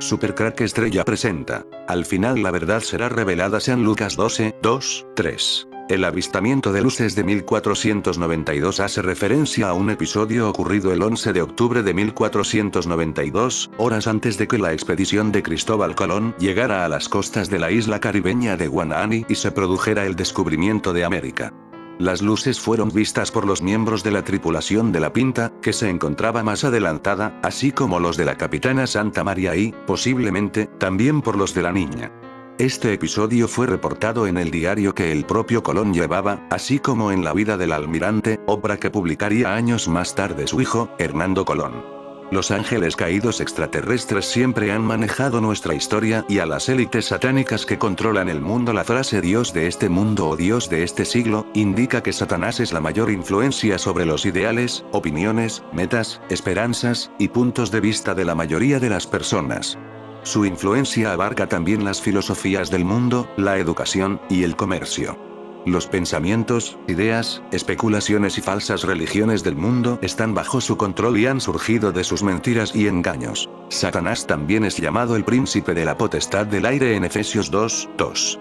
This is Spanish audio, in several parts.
Supercrack Estrella presenta. Al final la verdad será revelada. San Lucas 12, 2, 3. El avistamiento de luces de 1492 hace referencia a un episodio ocurrido el 11 de octubre de 1492, horas antes de que la expedición de Cristóbal Colón llegara a las costas de la isla caribeña de Guanahani y se produjera el descubrimiento de América. Las luces fueron vistas por los miembros de la tripulación de la Pinta, que se encontraba más adelantada, así como los de la capitana Santa María y, posiblemente, también por los de la Niña. Este episodio fue reportado en el diario que el propio Colón llevaba, así como en La vida del almirante, obra que publicaría años más tarde su hijo, Hernando Colón. Los ángeles caídos extraterrestres siempre han manejado nuestra historia y a las élites satánicas que controlan el mundo. La frase Dios de este mundo o Dios de este siglo, indica que Satanás es la mayor influencia sobre los ideales, opiniones, metas, esperanzas, y puntos de vista de la mayoría de las personas. Su influencia abarca también las filosofías del mundo, la educación, y el comercio. Los pensamientos, ideas, especulaciones y falsas religiones del mundo están bajo su control y han surgido de sus mentiras y engaños. Satanás también es llamado el príncipe de la potestad del aire en Efesios 2, 2.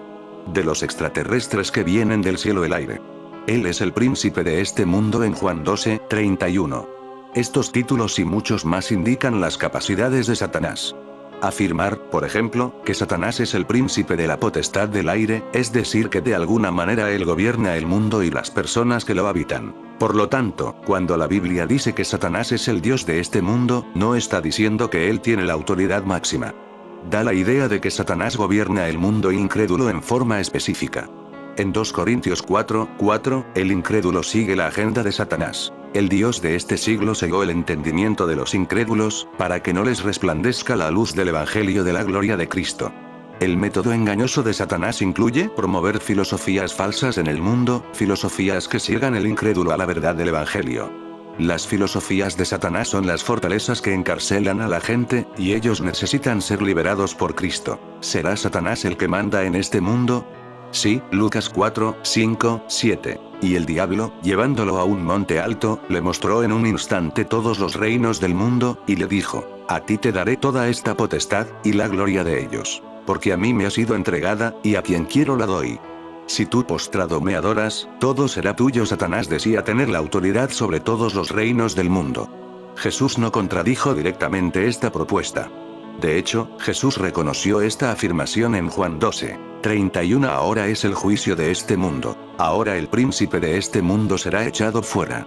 De los extraterrestres que vienen del cielo el aire. Él es el príncipe de este mundo en Juan 12, 31. Estos títulos y muchos más indican las capacidades de Satanás. Afirmar, por ejemplo, que Satanás es el príncipe de la potestad del aire, es decir que de alguna manera él gobierna el mundo y las personas que lo habitan. Por lo tanto, cuando la Biblia dice que Satanás es el Dios de este mundo, no está diciendo que él tiene la autoridad máxima. Da la idea de que Satanás gobierna el mundo incrédulo en forma específica. En 2 Corintios 4, 4, el incrédulo sigue la agenda de Satanás. El Dios de este siglo cegó el entendimiento de los incrédulos, para que no les resplandezca la luz del Evangelio de la gloria de Cristo. El método engañoso de Satanás incluye promover filosofías falsas en el mundo, filosofías que ciegan el incrédulo a la verdad del Evangelio. Las filosofías de Satanás son las fortalezas que encarcelan a la gente, y ellos necesitan ser liberados por Cristo. ¿Será Satanás el que manda en este mundo? Sí, Lucas 4, 5, 7. Y el diablo, llevándolo a un monte alto, le mostró en un instante todos los reinos del mundo, y le dijo: A ti te daré toda esta potestad, y la gloria de ellos. Porque a mí me ha sido entregada, y a quien quiero la doy. Si tú postrado me adoras, todo será tuyo. Satanás decía tener la autoridad sobre todos los reinos del mundo. Jesús no contradijo directamente esta propuesta. De hecho, Jesús reconoció esta afirmación en Juan 12, 31. Ahora es el juicio de este mundo. Ahora el príncipe de este mundo será echado fuera.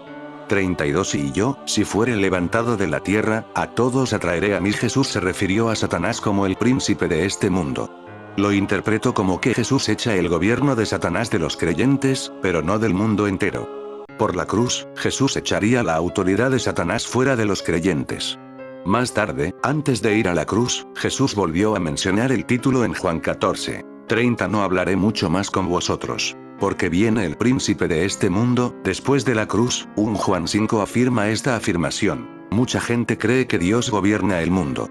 32. Y yo, si fuere levantado de la tierra, a todos atraeré a mí. Jesús se refirió a Satanás como el príncipe de este mundo. Lo interpreto como que Jesús echa el gobierno de Satanás de los creyentes, pero no del mundo entero. Por la cruz, Jesús echaría la autoridad de Satanás fuera de los creyentes. Más tarde, antes de ir a la cruz, Jesús volvió a mencionar el título en Juan 14, 30. No hablaré mucho más con vosotros, porque viene el príncipe de este mundo. Después de la cruz, Juan 5 afirma esta afirmación: mucha gente cree que Dios gobierna el mundo.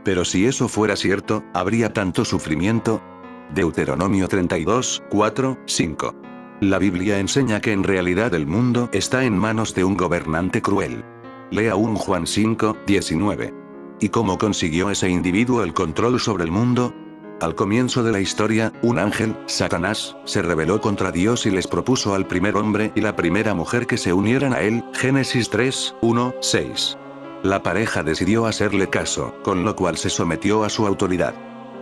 Pero si eso fuera cierto, ¿habría tanto sufrimiento? Deuteronomio 32, 4, 5. La Biblia enseña que en realidad el mundo está en manos de un gobernante cruel. Lea Juan 5, 19. ¿Y cómo consiguió ese individuo el control sobre el mundo? Al comienzo de la historia, un ángel, Satanás, se rebeló contra Dios y les propuso al primer hombre y la primera mujer que se unieran a él. Génesis 3, 1, 6. La pareja decidió hacerle caso, con lo cual se sometió a su autoridad.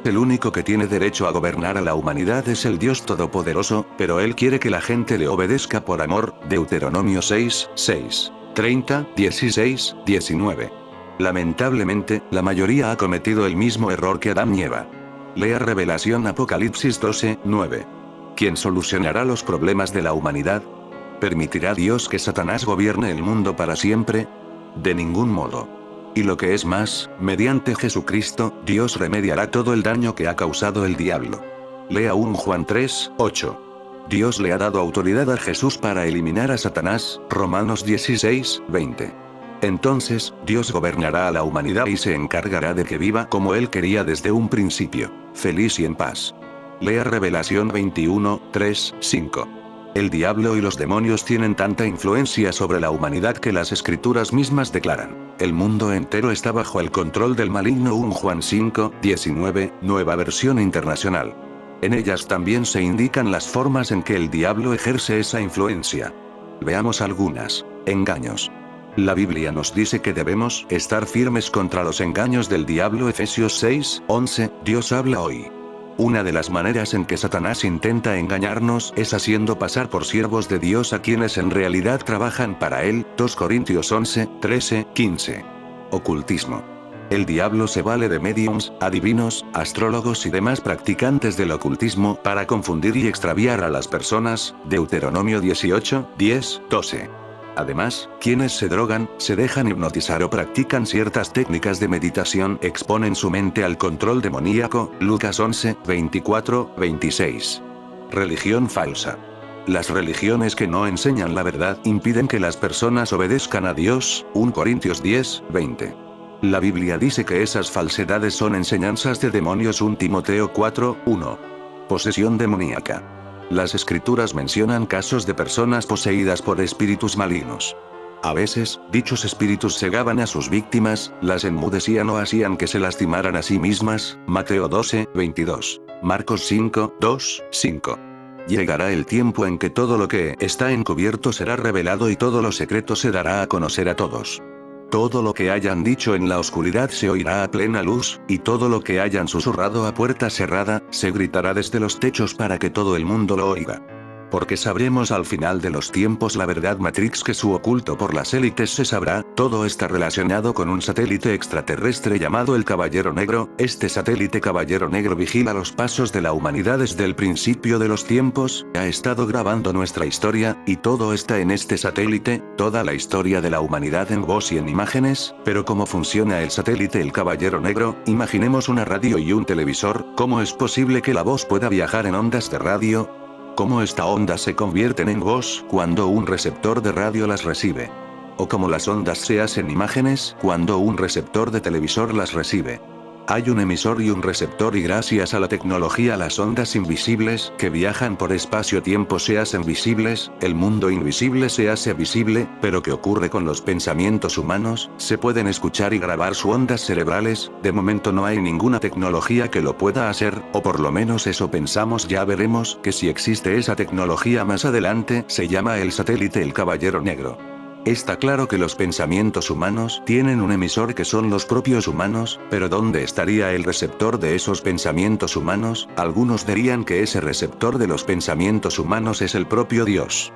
El único que tiene derecho a gobernar a la humanidad es el Dios Todopoderoso, pero él quiere que la gente le obedezca por amor. Deuteronomio 6, 6. 30, 16, 19. Lamentablemente, la mayoría ha cometido el mismo error que Adán y Eva. Lea Revelación Apocalipsis 12, 9. ¿Quién solucionará los problemas de la humanidad? ¿Permitirá Dios que Satanás gobierne el mundo para siempre? De ningún modo. Y lo que es más, mediante Jesucristo, Dios remediará todo el daño que ha causado el diablo. Lea Juan 3, 8. Dios le ha dado autoridad a Jesús para eliminar a Satanás. Romanos 16, 20. Entonces, Dios gobernará a la humanidad y se encargará de que viva como Él quería desde un principio, feliz y en paz. Lea Revelación 21, 3, 5. El diablo y los demonios tienen tanta influencia sobre la humanidad que las escrituras mismas declaran: el mundo entero está bajo el control del maligno. 1 Juan 5:19, Nueva Versión Internacional. En ellas también se indican las formas en que el diablo ejerce esa influencia. Veamos algunas. Engaños. La Biblia nos dice que debemos estar firmes contra los engaños del diablo. Efesios 6:11, Dios habla hoy. Una de las maneras en que Satanás intenta engañarnos es haciendo pasar por siervos de Dios a quienes en realidad trabajan para él. 2 Corintios 11:13-15. Ocultismo. El diablo se vale de médiums, adivinos, astrólogos y demás practicantes del ocultismo para confundir y extraviar a las personas. Deuteronomio 18:10-12. Además, quienes se drogan, se dejan hipnotizar o practican ciertas técnicas de meditación exponen su mente al control demoníaco. Lucas 11:24-26. Religión falsa. Las religiones que no enseñan la verdad impiden que las personas obedezcan a Dios. 1 Corintios 10:20. La Biblia dice que esas falsedades son enseñanzas de demonios. 1 Timoteo 4:1. Posesión demoníaca. Las escrituras mencionan casos de personas poseídas por espíritus malignos. A veces, dichos espíritus cegaban a sus víctimas, las enmudecían o hacían que se lastimaran a sí mismas. Mateo 12:22. Marcos 5:2-5. Llegará el tiempo en que todo lo que está encubierto será revelado y todo lo secreto se dará a conocer a todos. Todo lo que hayan dicho en la oscuridad se oirá a plena luz, y todo lo que hayan susurrado a puerta cerrada, se gritará desde los techos para que todo el mundo lo oiga. Porque sabremos al final de los tiempos la verdad Matrix, que su oculto por las élites se sabrá. Todo está relacionado con un satélite extraterrestre llamado el Caballero Negro. Este satélite Caballero Negro vigila los pasos de la humanidad desde el principio de los tiempos, ha estado grabando nuestra historia, y todo está en este satélite, toda la historia de la humanidad en voz y en imágenes. Pero ¿cómo funciona el satélite el Caballero Negro? Imaginemos una radio y un televisor. ¿Cómo es posible que la voz pueda viajar en ondas de radio? ¿Cómo estas ondas se convierten en voz cuando un receptor de radio las recibe? ¿O cómo las ondas se hacen imágenes cuando un receptor de televisor las recibe? Hay un emisor y un receptor, y gracias a la tecnología las ondas invisibles que viajan por espacio-tiempo se hacen visibles, el mundo invisible se hace visible. Pero ¿qué ocurre con los pensamientos humanos? Se pueden escuchar y grabar sus ondas cerebrales. De momento no hay ninguna tecnología que lo pueda hacer, o por lo menos eso pensamos. Ya veremos que si existe esa tecnología más adelante. Se llama el satélite el Caballero Negro. Está claro que los pensamientos humanos tienen un emisor que son los propios humanos, pero ¿dónde estaría el receptor de esos pensamientos humanos? Algunos dirían que ese receptor de los pensamientos humanos es el propio Dios.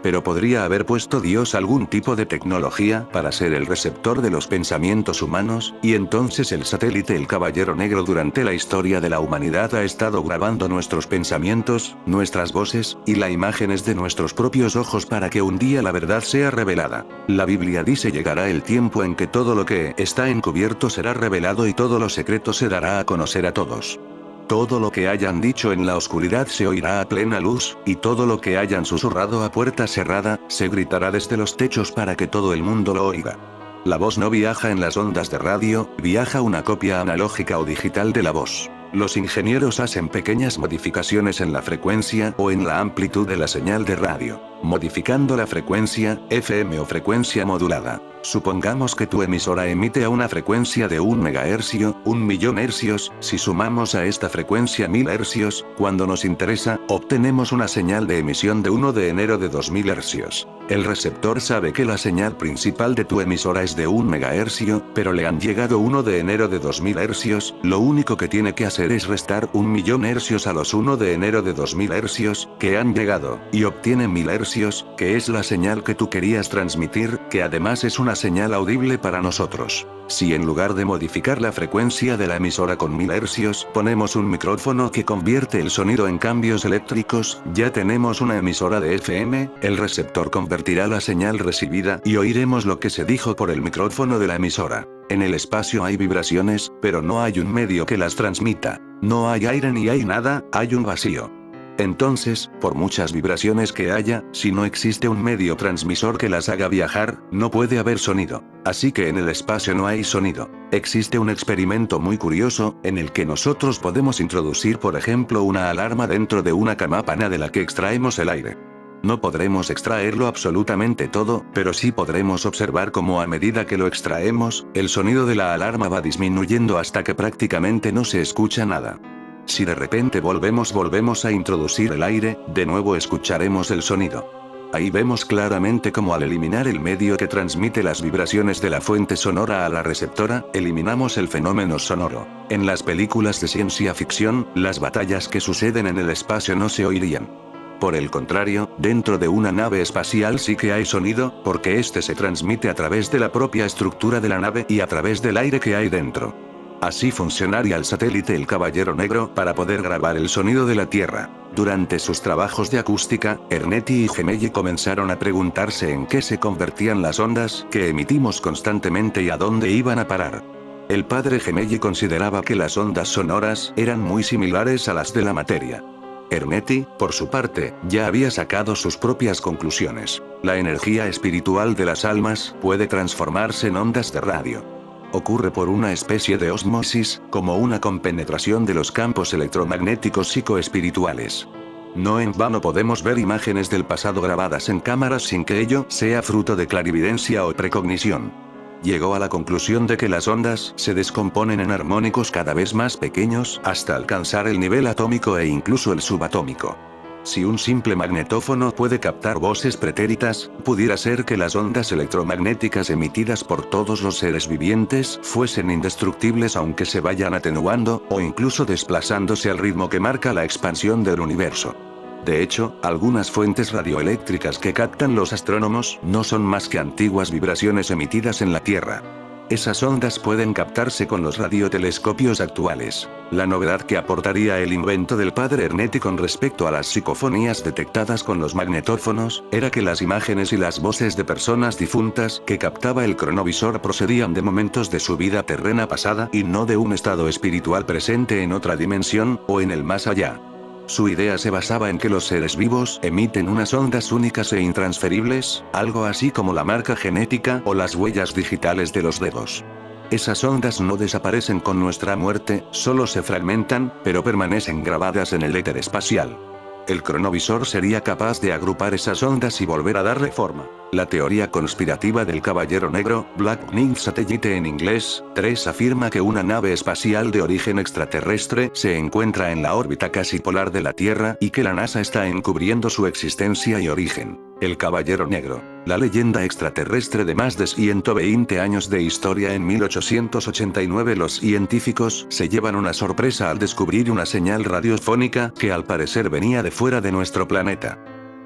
Pero ¿podría haber puesto Dios algún tipo de tecnología para ser el receptor de los pensamientos humanos? Y entonces el satélite el Caballero Negro durante la historia de la humanidad ha estado grabando nuestros pensamientos, nuestras voces, y las imágenes de nuestros propios ojos para que un día la verdad sea revelada. La Biblia dice: llegará el tiempo en que todo lo que está encubierto será revelado y todo lo secreto se dará a conocer a todos. Todo lo que hayan dicho en la oscuridad se oirá a plena luz, y todo lo que hayan susurrado a puerta cerrada, se gritará desde los techos para que todo el mundo lo oiga. La voz no viaja en las ondas de radio, viaja una copia analógica o digital de la voz. Los ingenieros hacen pequeñas modificaciones en la frecuencia o en la amplitud de la señal de radio, modificando la frecuencia, FM o frecuencia modulada. Supongamos que tu emisora emite a una frecuencia de 1 MHz, 1.000.000 hercios, si sumamos a esta frecuencia 1000 hercios, cuando nos interesa, obtenemos una señal de emisión de 1 de enero de 2000 hercios. El receptor sabe que la señal principal de tu emisora es de 1 MHz, pero le han llegado 1 de enero de 2000 hercios, lo único que tiene que hacer es restar 1.000.000 hercios a los 1 de enero de 2000 hercios, que han llegado, y obtiene 1000 hercios, que es la señal que tú querías transmitir, que además es una señal audible para nosotros. Si en lugar de modificar la frecuencia de la emisora con 1000 hercios, ponemos un micrófono que convierte el sonido en cambios eléctricos, ya tenemos una emisora de FM, el receptor convertirá la señal recibida y oiremos lo que se dijo por el micrófono de la emisora. En el espacio hay vibraciones, pero no hay un medio que las transmita. No hay aire ni hay nada, hay un vacío. Entonces, por muchas vibraciones que haya, si no existe un medio transmisor que las haga viajar, no puede haber sonido. Así que en el espacio no hay sonido. Existe un experimento muy curioso, en el que nosotros podemos introducir por ejemplo una alarma dentro de una campana de la que extraemos el aire. No podremos extraerlo absolutamente todo, pero sí podremos observar cómo a medida que lo extraemos, el sonido de la alarma va disminuyendo hasta que prácticamente no se escucha nada. Si de repente volvemos a introducir el aire, de nuevo escucharemos el sonido. Ahí vemos claramente cómo al eliminar el medio que transmite las vibraciones de la fuente sonora a la receptora, eliminamos el fenómeno sonoro. En las películas de ciencia ficción, las batallas que suceden en el espacio no se oirían. Por el contrario, dentro de una nave espacial sí que hay sonido, porque este se transmite a través de la propia estructura de la nave y a través del aire que hay dentro. Así funcionaría el satélite El Caballero Negro para poder grabar el sonido de la Tierra. Durante sus trabajos de acústica, Ernetti y Gemelli comenzaron a preguntarse en qué se convertían las ondas que emitimos constantemente y a dónde iban a parar. El padre Gemelli consideraba que las ondas sonoras eran muy similares a las de la materia. Ernetti, por su parte, ya había sacado sus propias conclusiones. La energía espiritual de las almas puede transformarse en ondas de radio. Ocurre por una especie de ósmosis, como una compenetración de los campos electromagnéticos psicoespirituales. No en vano podemos ver imágenes del pasado grabadas en cámaras sin que ello sea fruto de clarividencia o precognición. Llegó a la conclusión de que las ondas se descomponen en armónicos cada vez más pequeños hasta alcanzar el nivel atómico e incluso el subatómico. Si un simple magnetófono puede captar voces pretéritas, pudiera ser que las ondas electromagnéticas emitidas por todos los seres vivientes fuesen indestructibles aunque se vayan atenuando, o incluso desplazándose al ritmo que marca la expansión del universo. De hecho, algunas fuentes radioeléctricas que captan los astrónomos no son más que antiguas vibraciones emitidas en la Tierra. Esas ondas pueden captarse con los radiotelescopios actuales. La novedad que aportaría el invento del padre Ernetti con respecto a las psicofonías detectadas con los magnetófonos, era que las imágenes y las voces de personas difuntas que captaba el cronovisor procedían de momentos de su vida terrena pasada y no de un estado espiritual presente en otra dimensión, o en el más allá. Su idea se basaba en que los seres vivos emiten unas ondas únicas e intransferibles, algo así como la marca genética o las huellas digitales de los dedos. Esas ondas no desaparecen con nuestra muerte, solo se fragmentan, pero permanecen grabadas en el éter espacial. El cronovisor sería capaz de agrupar esas ondas y volver a darle forma. La teoría conspirativa del Caballero Negro, Black Knight Satellite en inglés, 3 afirma que una nave espacial de origen extraterrestre se encuentra en la órbita casi polar de la Tierra y que la NASA está encubriendo su existencia y origen. El Caballero Negro, la leyenda extraterrestre de más de 120 años de historia. En 1889 los científicos se llevan una sorpresa al descubrir una señal radiofónica que al parecer venía de fuera de nuestro planeta.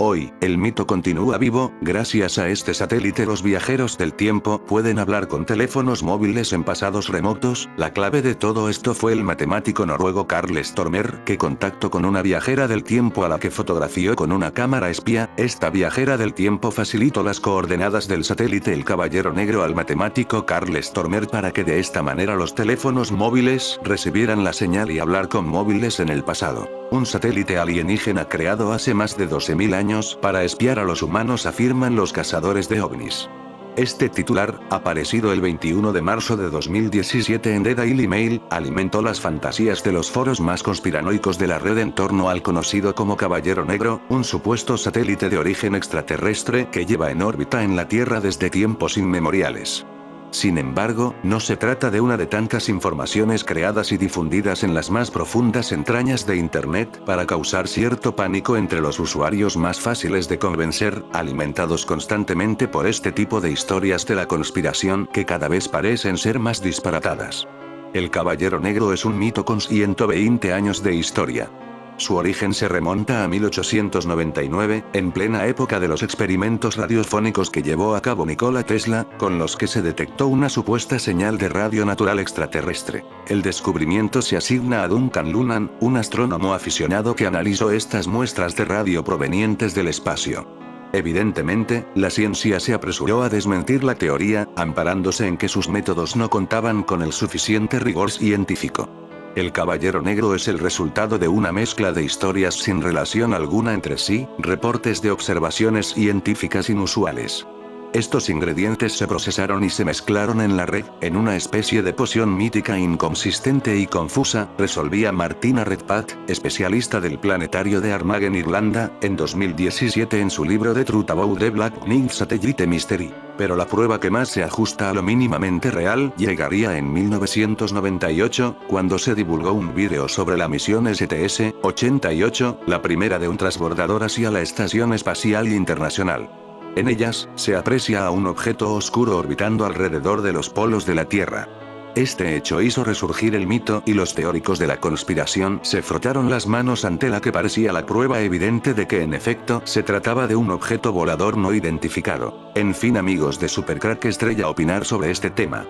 Hoy, el mito continúa vivo, gracias a este satélite los viajeros del tiempo pueden hablar con teléfonos móviles en pasados remotos. La clave de todo esto fue el matemático noruego Karl Stormer, que contactó con una viajera del tiempo a la que fotografió con una cámara espía. Esta viajera del tiempo facilitó las coordenadas del satélite El Caballero Negro al matemático Karl Stormer para que de esta manera los teléfonos móviles recibieran la señal y hablar con móviles en el pasado. Un satélite alienígena creado hace más de 12.000 años para espiar a los humanos, afirman los cazadores de ovnis. Este titular, aparecido el 21 de marzo de 2017 en The Daily Mail, alimentó las fantasías de los foros más conspiranoicos de la red en torno al conocido como Caballero Negro, un supuesto satélite de origen extraterrestre que lleva en órbita en la Tierra desde tiempos inmemoriales. Sin embargo, no se trata de una de tantas informaciones creadas y difundidas en las más profundas entrañas de Internet para causar cierto pánico entre los usuarios más fáciles de convencer, alimentados constantemente por este tipo de historias de la conspiración que cada vez parecen ser más disparatadas. El Caballero Negro es un mito con 120 años de historia. Su origen se remonta a 1899, en plena época de los experimentos radiofónicos que llevó a cabo Nikola Tesla, con los que se detectó una supuesta señal de radio natural extraterrestre. El descubrimiento se asigna a Duncan Lunan, un astrónomo aficionado que analizó estas muestras de radio provenientes del espacio. Evidentemente, la ciencia se apresuró a desmentir la teoría, amparándose en que sus métodos no contaban con el suficiente rigor científico. El Caballero Negro es el resultado de una mezcla de historias sin relación alguna entre sí, reportes de observaciones científicas inusuales. Estos ingredientes se procesaron y se mezclaron en la red, en una especie de poción mítica inconsistente y confusa, resolvía Martina Redpath, especialista del planetario de Armagen Irlanda, en 2017 en su libro The Truth About the Black Knight Satellite Mystery. Pero la prueba que más se ajusta a lo mínimamente real llegaría en 1998, cuando se divulgó un vídeo sobre la misión STS-88, la primera de un transbordador hacia la Estación Espacial Internacional. En ellas, se aprecia a un objeto oscuro orbitando alrededor de los polos de la Tierra. Este hecho hizo resurgir el mito y los teóricos de la conspiración se frotaron las manos ante la que parecía la prueba evidente de que en efecto se trataba de un objeto volador no identificado. En fin amigos de Supercrack Estrella, opinar sobre este tema.